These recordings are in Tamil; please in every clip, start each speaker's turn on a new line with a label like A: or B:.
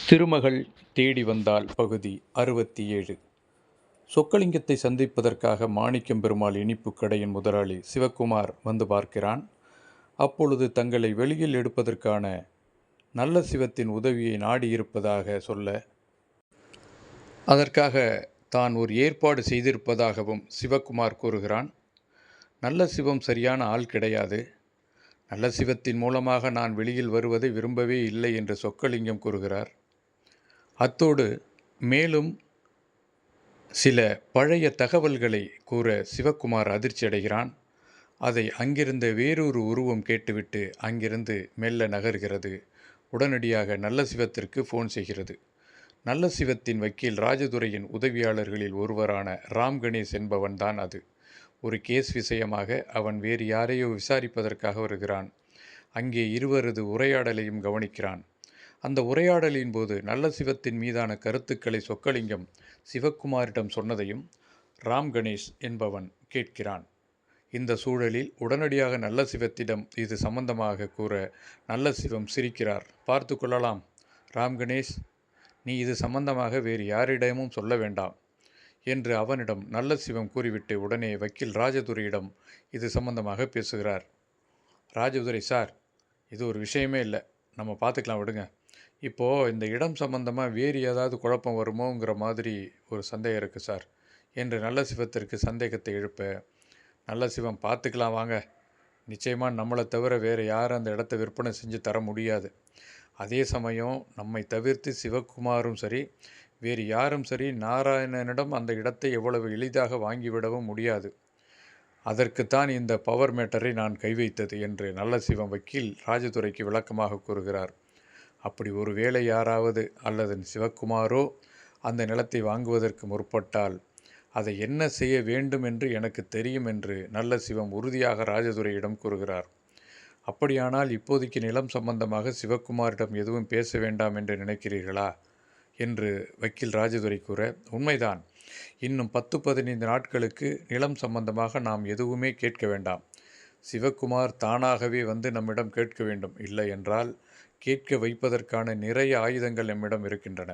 A: திருமகள் தேடி வந்தாள் பகுதி 67. சொக்கலிங்கத்தை சந்திப்பதற்காக மாணிக்கம் பெருமாள் இனிப்பு கடையின் முதலாளி சிவக்குமார் வந்து பார்க்கிறான். அப்பொழுது தங்களை வெளியில் எடுப்பதற்கான நல்ல சிவத்தின் உதவியை நாடியிருப்பதாக சொல்ல, அதற்காக தான் ஒரு ஏற்பாடு செய்திருப்பதாகவும் சிவக்குமார் கூறுகிறான். நல்ல சிவம் சரியான ஆள் கிடையாது. நல்ல சிவத்தின் மூலமாக நான் வெளியில் வருவதை விரும்பவே இல்லை என்று சொக்கலிங்கம் கூறுகிறார். அத்தோடு மேலும் சில பழைய தகவல்களை கூற சிவக்குமார் அதிர்ச்சி அடைகிறான். அதை அங்கிருந்த வேறொரு உருவம் கேட்டுவிட்டு அங்கிருந்து மெல்ல நகர்கிறது. உடனடியாக நல்ல சிவத்திற்கு ஃபோன் செய்கிறது. நல்ல சிவத்தின் வக்கீல் ராஜதுரையின் உதவியாளர்களில் ஒருவரான ராம் கணேஷ் என்பவன் தான் அது. ஒரு கேஸ் விஷயமாக அவன் வேறு யாரையோ விசாரிப்பதற்காக வருகிறான். அங்கே இருவரது உரையாடலையும் கவனிக்கிறான். அந்த உரையாடலின் போது நல்ல சிவத்தின் மீதான கருத்துக்களை சொக்கலிங்கம் சிவக்குமாரிடம் சொன்னதையும் ராம் கணேஷ் என்பவன் கேட்கிறான். இந்த சூழலில் உடனடியாக நல்ல சிவத்திடம் இது சம்பந்தமாக கூற நல்ல சிவம் சிரிக்கிறார். பார்த்து கொள்ளலாம் ராம் கணேஷ், நீ இது சம்பந்தமாக வேறு யாரிடமும் சொல்ல வேண்டாம் என்று அவனிடம் நல்ல சிவம் கூறிவிட்டு உடனே வக்கீல் ராஜதுரையிடம் இது சம்பந்தமாக பேசுகிறார். ராஜதுரை சார், இது ஒரு விஷயமே இல்லை, நம்ம பார்த்துக்கலாம், விடுங்க. இப்போது இந்த இடம் சம்பந்தமாக வேறு ஏதாவது குழப்பம் வருமோங்கிற மாதிரி ஒரு சந்தேகம் இருக்குது சார் என்று நல்ல சிவத்திற்கு சந்தேகத்தை எழுப்ப, நல்ல சிவம் பார்த்துக்கலாம் வாங்க, நிச்சயமாக நம்மளை தவிர வேறு யாரும் அந்த இடத்த விற்பனை செஞ்சு தர முடியாது. அதே சமயம் நம்மை தவிர்த்து சிவக்குமாரும் சரி வேறு யாரும் சரி நாராயணனிடம் அந்த இடத்தை எவ்வளவு எளிதாக வாங்கிவிடவும் முடியாது. அதற்குத்தான் இந்த பவர் மேட்டரை நான் கை வைத்தது என்று நல்ல சிவம் வக்கீல் ராஜதுரைக்கு விளக்கமாக கூறுகிறார். அப்படி ஒரு வேளை யாராவது அல்லது சிவக்குமாரோ அந்த நிலத்தை வாங்குவதற்கு முற்பட்டால் அதை என்ன செய்ய வேண்டும் என்று எனக்கு தெரியும் என்று நல்ல சிவம் உறுதியாக ராஜதுரையிடம் கூறுகிறார். அப்படியானால் இப்போதைக்கு நிலம் சம்பந்தமாக சிவக்குமாரிடம் எதுவும் பேச வேண்டாம் என்று நினைக்கிறீர்களா என்று வக்கீல் ராஜதுரை கூற, உண்மைதான், இன்னும் 10-15 நாட்களுக்கு நிலம் சம்பந்தமாக நாம் எதுவுமே கேட்க வேண்டாம். சிவக்குமார் தானாகவே வந்து நம்மிடம் கேட்க வேண்டும். இல்லை என்றால் கேட்க வைப்பதற்கான நிறைய ஆயுதங்கள் நம்மிடம் இருக்கின்றன.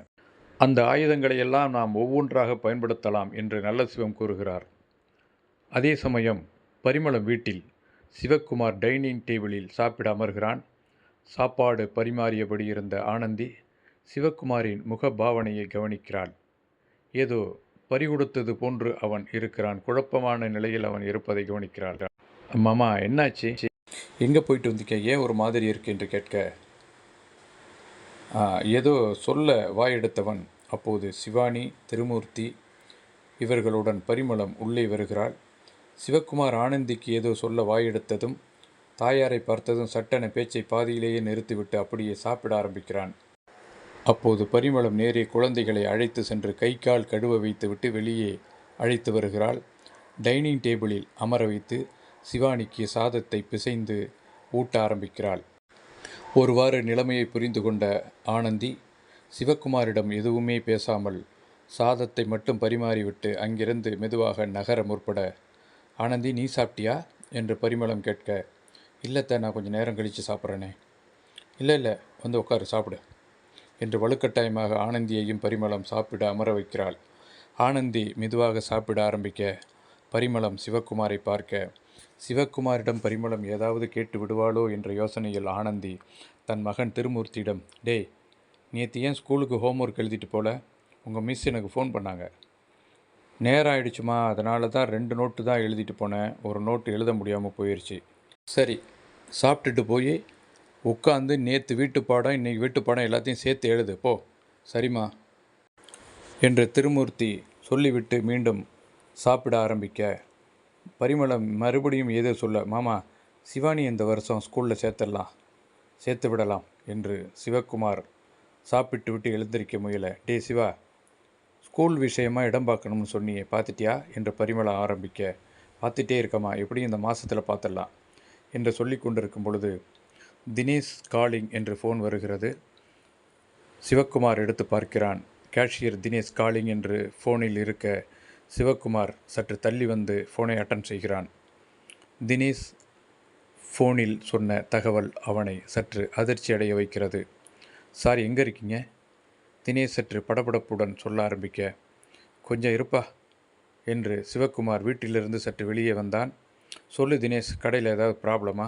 A: அந்த ஆயுதங்களையெல்லாம் நாம் ஒவ்வொன்றாக பயன்படுத்தலாம் என்று நல்ல சிவம் கூறுகிறார். அதே சமயம் பரிமளம் வீட்டில் சிவக்குமார் டைனிங் டேபிளில் சாப்பிட அமர்கிறான். சாப்பாடு பரிமாறியபடி இருந்த ஆனந்தி சிவக்குமாரின் முக பாவனையை கவனிக்கிறாள். ஏதோ பறிகொடுத்தது போன்று அவன் இருக்கிறான். குழப்பமான நிலையில் அவன் இருப்பதை கவனிக்கிறாள். மாமா, என்னாச்சு? எங்கே போயிட்டு வந்திருக்க? ஏன் ஒரு மாதிரி இருக்கு என்று கேட்க, ஏதோ சொல்ல வாயெடுத்தவன் அப்போது சிவானி, திருமூர்த்தி இவர்களுடன் பரிமளம் உள்ளே வருகிறாள். சிவக்குமார் ஆனந்திக்கு ஏதோ சொல்ல வாயெடுத்ததும் தாயாரை பார்த்ததும் சட்டென பேச்சை பாதியிலேயே நிறுத்திவிட்டு அப்படியே சாப்பிட ஆரம்பிக்கிறான். அப்போது பரிமளம் நேரே குழந்தைகளை அழைத்து சென்று கை கால் கழுவ வைத்துவிட்டு வெளியே அழைத்து வருகிறாள். டைனிங் டேபிளில் அமர வைத்து சிவானிக்கு சாதத்தை பிசைந்து ஊட்ட ஆரம்பிக்கிறாள். ஒருவாறு நிலைமையை புரிந்து கொண்ட ஆனந்தி சிவக்குமாரிடம் எதுவுமே பேசாமல் சாதத்தை மட்டும் பரிமாறிவிட்டு அங்கிருந்து மெதுவாக நகர முற்பட, ஆனந்தி, நீ சாப்பிட்டியா என்று பரிமளம் கேட்க, இல்லைத்த, நான் கொஞ்சம் நேரம் கழித்து சாப்பிட்றேனே. இல்லை, வந்து உட்காரு, சாப்பிடு என்று வலுக்கட்டாயமாக ஆனந்தியையும் பரிமளம் சாப்பிட அமர வைக்கிறாள். ஆனந்தி மெதுவாக சாப்பிட ஆரம்பிக்க பரிமளம் சிவக்குமாரை பார்க்க, சிவக்குமாரிடம் பரிமளம் ஏதாவது கேட்டு விடுவாளோ என்ற யோசனையில் ஆனந்தி தன் மகன் திருமூர்த்தியிடம், டேய், நேற்று ஏன் ஸ்கூலுக்கு ஹோம்ஒர்க் எழுதிட்டு போல? உங்கள் மிஸ் எனக்கு ஃபோன் பண்ணாங்க. நேரம் ஆயிடுச்சுமா, அதனால தான் 2 நோட்டு தான் எழுதிட்டு போனேன், ஒரு நோட்டு எழுத முடியாமல் போயிடுச்சு. சரி, சாப்பிட்டுட்டு போய் உட்காந்து நேற்று வீட்டு பாடம் இன்றைக்கி வீட்டு பாடம் எல்லாத்தையும் சேர்த்து எழுது போ. சரிம்மா என்று திருமூர்த்தி சொல்லிவிட்டு மீண்டும் சாப்பிட ஆரம்பிக்க பரிமளம் மறுபடியும் ஏதோ சொல்ல, மாமா, சிவானி இந்த வருஷம் ஸ்கூலில் சேர்த்து விடலாம் என்று சிவக்குமார் சாப்பிட்டு விட்டு எழுந்திருக்க முயல, டே சிவா, ஸ்கூல் விஷயமாக இடம் பார்க்கணும்னு சொன்னியே, பார்த்துட்டியா என்று பரிமளம் ஆரம்பிக்க, பார்த்துட்டே இருக்கம்மா, எப்படியும் இந்த மாதத்தில் பார்த்துடலாம் என்று சொல்லி கொண்டிருக்கும் பொழுது தினேஷ் காலிங் என்று ஃபோன் வருகிறது. சிவக்குமார் எடுத்து பார்க்கிறான். கேஷியர் தினேஷ் காலிங் என்று ஃபோனில் இருக்க சிவக்குமார் சற்று தள்ளி வந்து ஃபோனை அட்டன் செய்கிறான். தினேஷ் ஃபோனில் சொன்ன தகவல் அவனை சற்று அதிர்ச்சி அடைய வைக்கிறது. சார், எங்கே இருக்கீங்க? தினேஷ் சற்று படபடப்புடன் சொல்ல ஆரம்பிக்க, கொஞ்சம் இருப்பா என்று சிவக்குமார் வீட்டிலிருந்து சற்று வெளியே வந்தான். சொல்லு தினேஷ், கடையில் ஏதாவது ப்ராப்ளமா?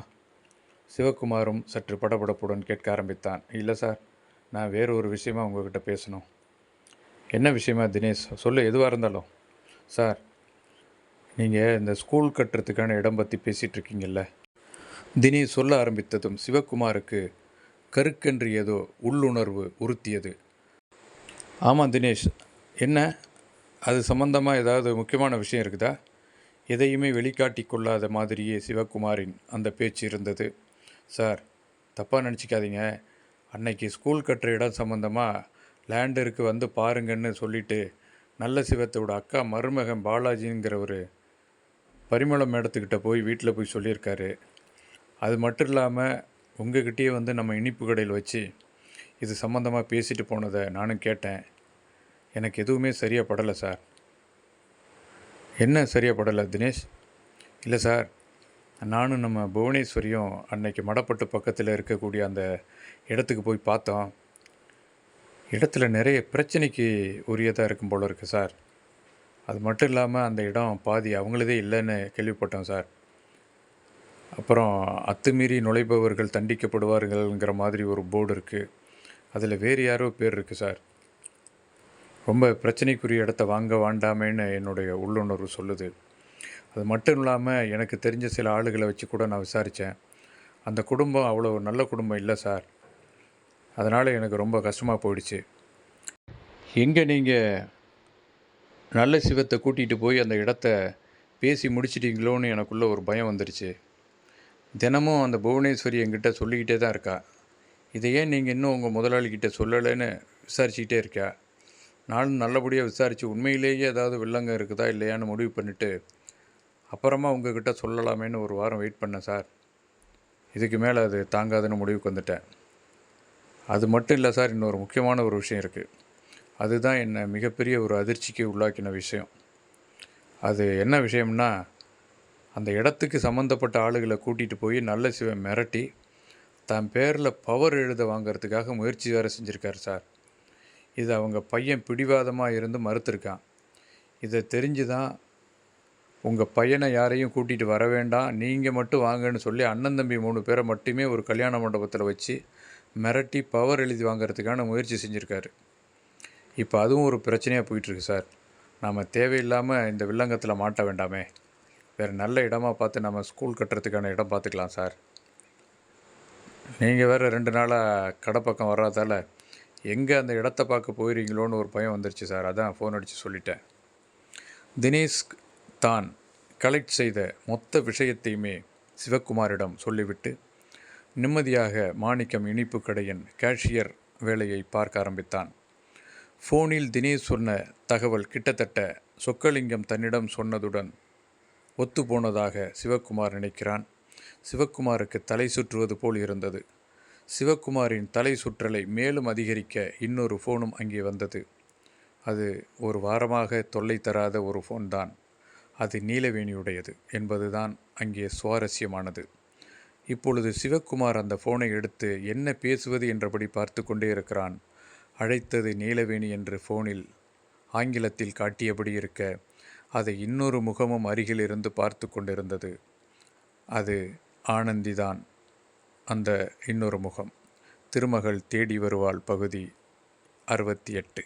A: சிவக்குமாரும் சற்று படபடப்புடன் கேட்க ஆரம்பித்தான். இல்லை சார், நான் வேறு ஒரு விஷயமா உங்ககிட்ட பேசணும். என்ன விஷயமா தினேஷ்? சொல்லு, எதுவாக இருந்தாலும். சார், நீங்கள் இந்த ஸ்கூல் கட்டுறதுக்கான இடம் பற்றி பேசிகிட்டு இருக்கீங்கல்ல? தினேஷ் சொல்ல ஆரம்பித்ததும் சிவக்குமாருக்கு கருக்கென்று ஏதோ உள்ளுணர்வு உறுத்தியது. ஆமாம் தினேஷ், என்ன? அது சம்பந்தமாக ஏதாவது முக்கியமான விஷயம் இருக்குதா? எதையுமே வெளிக்காட்டி கொள்ளாத மாதிரியே சிவக்குமாரின் அந்த பேச்சு இருந்தது. சார், தப்பாக நினச்சிக்காதீங்க. அன்னைக்கு ஸ்கூல் கட்டுற இடம் சம்மந்தமாக லேண்டருக்கு வந்து பாருங்கன்னு சொல்லிவிட்டு நல்ல சிவத்தோட அக்கா மருமகன் பாலாஜிங்கிற ஒரு பரிமளம் மேடத்துக்கிட்ட போய் வீட்டில் போய் சொல்லியிருக்காரு. அது மட்டும் இல்லாமல் உங்ககிட்டயே வந்து நம்ம இனிப்பு கடையில் வச்சு இது சம்மந்தமாக பேசிட்டு போனதை நானும் கேட்டேன். எனக்கு எதுவுமே சரியாக படலை சார். என்ன சரியாக படலை தினேஷ்? இல்லை சார், நானும் நம்ம புவனேஸ்வரியும் அன்னைக்கு மடப்பட்டு பக்கத்தில் இருக்கக்கூடிய அந்த இடத்துக்கு போய் பார்த்தோம். இடத்துல நிறைய பிரச்சனைக்கு உரியதாக இருக்கும் போல இருக்குது சார். அது மட்டும் இல்லாமல் அந்த இடம் பாதி அவங்களதே இல்லைன்னு கேள்விப்பட்டோம் சார். அப்புறம் அத்துமீறி நுழைபவர்கள் தண்டிக்கப்படுவார்கள்ங்கிற மாதிரி ஒரு போர்டு இருக்குது. அதில் வேறு யாரோ பேர் இருக்குது சார். ரொம்ப பிரச்சனைக்குரிய இடத்த வாங்க வேண்டாமேன்னு என்னுடைய உள்ளுணர்வு சொல்லுது. அது மட்டும் இல்லாமல் எனக்கு தெரிஞ்ச சில ஆளுகளை வச்சு கூட நான் விசாரித்தேன். அந்த குடும்பம் அவ்வளோ நல்ல குடும்பம் இல்லை சார். அதனால் எனக்கு ரொம்ப கஷ்டமாக போயிடுச்சு. எங்கே நீங்கள் நல்ல சிவத்தை கூட்டிகிட்டு போய் அந்த இடத்த பேசி முடிச்சிட்டிங்களோன்னு எனக்குள்ளே ஒரு பயம் வந்துடுச்சு. தினமும் அந்த புவனேஸ்வரி என்கிட்ட சொல்லிக்கிட்டே தான் இருக்கா. இதை ஏன் நீங்கள் இன்னும் உங்கள் முதலாளிகிட்ட சொல்லலைன்னு விசாரிச்சுக்கிட்டே இருக்கா. நானும் நல்லபடியாக விசாரித்து உண்மையிலேயே ஏதாவது வில்லங்க இருக்குதா இல்லையான்னு முடிவு பண்ணிவிட்டு அப்புறமா உங்கள்கிட்ட சொல்லலாமேன்னு ஒரு வாரம் வெயிட் பண்ணேன் சார். இதுக்கு மேலே அது தாங்காதுன்னு முடிவுக்கு வந்துட்டேன். அது மட்டும் இல்லை சார், இன்னொரு முக்கியமான ஒரு விஷயம் இருக்குது. அதுதான் என்னை மிகப்பெரிய ஒரு அதிர்ச்சிக்கு உள்ளாக்கின விஷயம். அது என்ன விஷயம்னா, அந்த இடத்துக்கு சம்மந்தப்பட்ட ஆளுகளை கூட்டிகிட்டு போய் நல்ல சிவன் மிரட்டி தன் பேரில் பவர் எழுத வாங்கிறதுக்காக முயற்சி வேறு செஞ்சுருக்கார் சார். இது அவங்க பையன் பிடிவாதமாக இருந்து மறுத்துருக்கான். இதை தெரிஞ்சு தான் உங்கள் பையனை யாரையும் கூட்டிகிட்டு வர வேண்டாம், நீங்கள் மட்டும் வாங்கன்னு சொல்லி அண்ணன் தம்பி 3 பேரை மட்டுமே ஒரு கல்யாண மண்டபத்தில் வச்சு மிரட்டி பவர் எழுதி வாங்கிறதுக்கான முயற்சி செஞ்சுருக்காரு. இப்போ அதுவும் ஒரு பிரச்சனையாக போயிட்டுருக்கு சார். நாம் தேவையில்லாமல் இந்த வில்லங்கத்தில் மாட்ட வேண்டாமே. வேறு நல்ல இடமா பார்த்து நம்ம ஸ்கூல் கட்டுறதுக்கான இடம் பார்த்துக்கலாம் சார். நீங்கள் வேறு 2 நாளாக கடை பக்கம் வராதால் எங்கே அந்த இடத்த பார்க்க போயிடுறீங்களோன்னு ஒரு பயம் வந்துருச்சு சார். அதான் ஃபோன் அடித்து சொல்லிட்டேன். தினேஷ் தான் கலெக்ட் செய்த மொத்த விஷயத்தையுமே சிவக்குமாரிடம் சொல்லிவிட்டு நிம்மதியாக மாணிக்கம் இனிப்பு கடையின் கேஷியர் வேலையை பார்க்க ஆரம்பித்தான். ஃபோனில் தினேஷ் சொன்ன தகவல் கிட்டத்தட்ட சொக்கலிங்கம் தன்னிடம் சொன்னதுடன் ஒத்துப்போனதாக சிவக்குமார் நினைக்கிறான். சிவக்குமாருக்கு தலை சுற்றுவது போல் இருந்தது. சிவக்குமாரின் தலை சுற்றலை மேலும் அதிகரிக்க இன்னொரு ஃபோனும் அங்கே வந்தது. அது ஒரு வாரமாக தொல்லை தராத ஒரு ஃபோன் தான். அது நீலவேணியுடையது என்பதுதான் அங்கே சுவாரஸ்யமானது. இப்பொழுது சிவக்குமார் அந்த ஃபோனை எடுத்து என்ன பேசுவது என்றபடி பார்த்து கொண்டே இருக்கிறான். அழைத்தது நீலவேணி என்று ஃபோனில் ஆங்கிலத்தில் காட்டியபடி இருக்க, அதை இன்னொரு முகமும் அருகில் இருந்து பார்த்து கொண்டிருந்தது. அது ஆனந்திதான். அந்த இன்னொரு முகம். திருமகள் தேடி வருவாள் பகுதி 68.